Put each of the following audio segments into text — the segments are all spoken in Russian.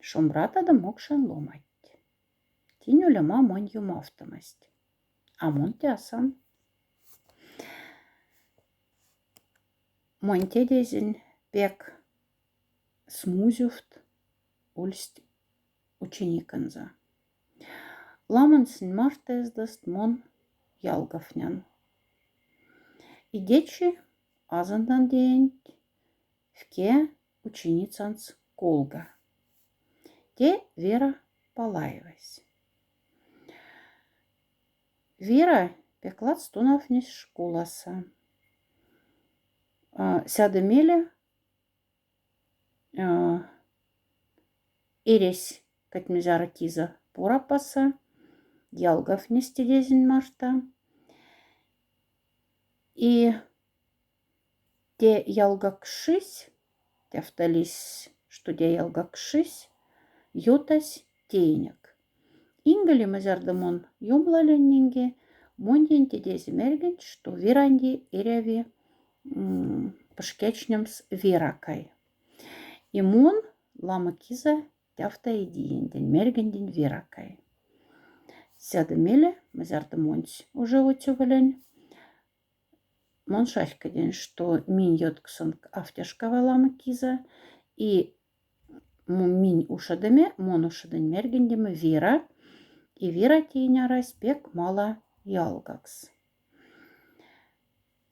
Шумрата да мокшан ломать. Тинюлема мон юмавтамасть. Амон тясан. Мон тедезин пек смузюфт ульсть учениканза. Ламансин мартездаст мон ялгафнян. И дечи азандан день вке ученицанс колга. Те Вера Палаевась. Вера пеклат стуновнис школаса. Сядемеле эресь катмезара киза пурапаса, ялгав нестедезин марта. И те ялгакшись, тяфтались, что те ялгакшись, йотась тейнек. Ингали мазардамон юмлаленнинге, мондин тедези мерген, что виранди эряви пашкечнемс веракай. И мон лама киза тяфта идиендин, мергендин веракай. Сядемеле мазардамонс уже отювален. Мон шашкаден, что мин йотксон автяшкава лама киза, и мин ушадеме, мон ушаден мергендеме вера, и вера тейняра спек мала ялгакс.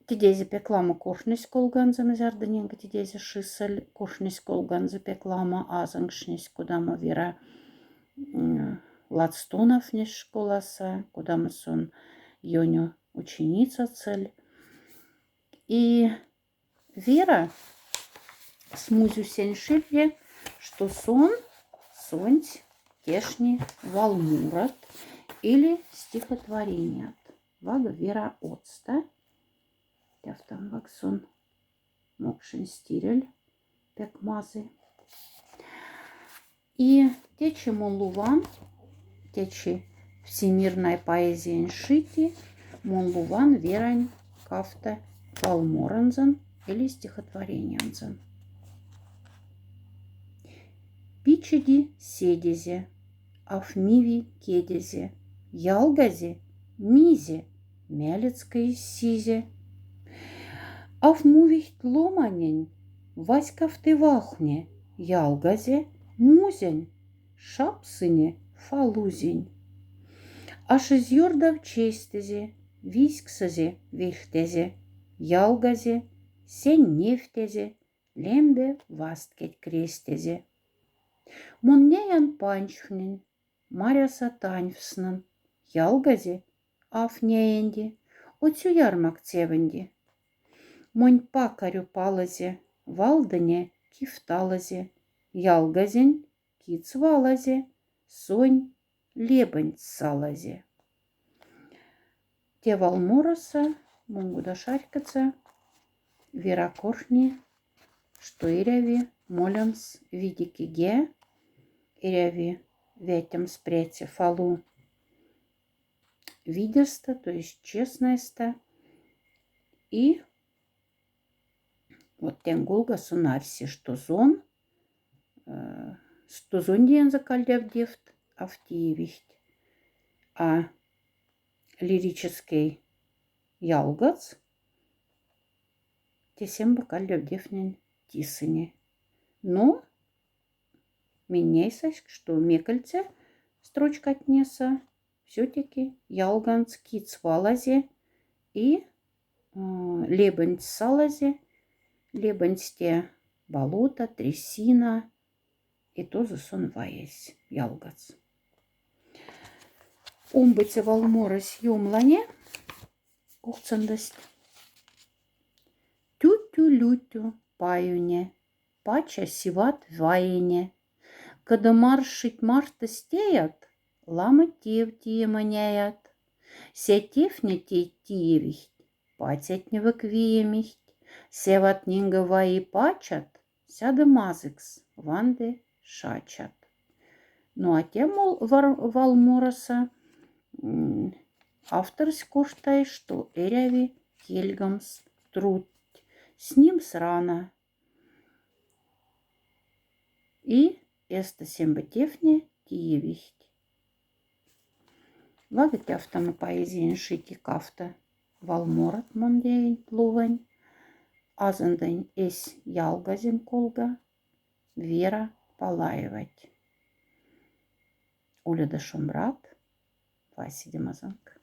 Тидези пеклама кошнись колганза мазардененга, тидези шиссель кошнись колганза пеклама азангшнись, кудама вера ладстонов ниш школаса, кудама сон йоню ученица цель. И Вера смузю сеншилье, что сонть тешни валмурат или стихотворение. Вага Вера отста. Тяфтам ваксон мокшин стирель пекмазы. И течи монлуван, течи всемирной поэзии шити, монлуван верань кафта валморанзан или стихотворениянзан. Пичеди седезе, афмиви кедезе, ялгазе, мизе, мялецкой сизе. Афмувихт ломанень, васькавты вахне, ялгазе, музень, шапсыне, фалузень. Аш из йордав честезе, висксазе, вихтезе, ялгазе, сень нефтезе, лембе васткет крестезе. Моннеян панчхнен, маряса таньфснан, ялгазе, афнеенди, оцю ярмак цевенди. Монь пакарю палазе, валдане кифталазе, ялгазень кицвалазе, сонь лебань салазе. Те валмороса, монгуда шарькаца, веракоршни, что иряви молямс видикиге, иряви ветям спрете фалу видеста, то есть честность-то, и вот тем гулга сунарси, что зон диен закальдяв дефт автиевихт, а лирический ялгац тесем бакальдяв дефнен тисыне. Но минейсась, что мекальце строчка отнеса все-таки ялганц кицвалазе и лебанц салазе, лебанцте болото, трясина, и то засон ваясь ялгац. Умбыце валморас юмлане, ухцандасть. Тю-тю-лютю паюне, пача сиват ваене. Когда маршить марта стеят, лама тев тиеманяят. Сетев не тиевихт, патять не выквиемихт. Севат нинга ваи пачат, сяда мазыкс, ванды шачат. Ну а тем валмораса авторс коштай, что эряви хельгамс труд. С ним срана. И Эста сембетефне Киевихт. Вагат автома поэзии шики кафта. Валморат мондейн лувань. Азандань эс ялгазим колга. Вера Палаевать. Уля да Шумрат. Вася Демазанка.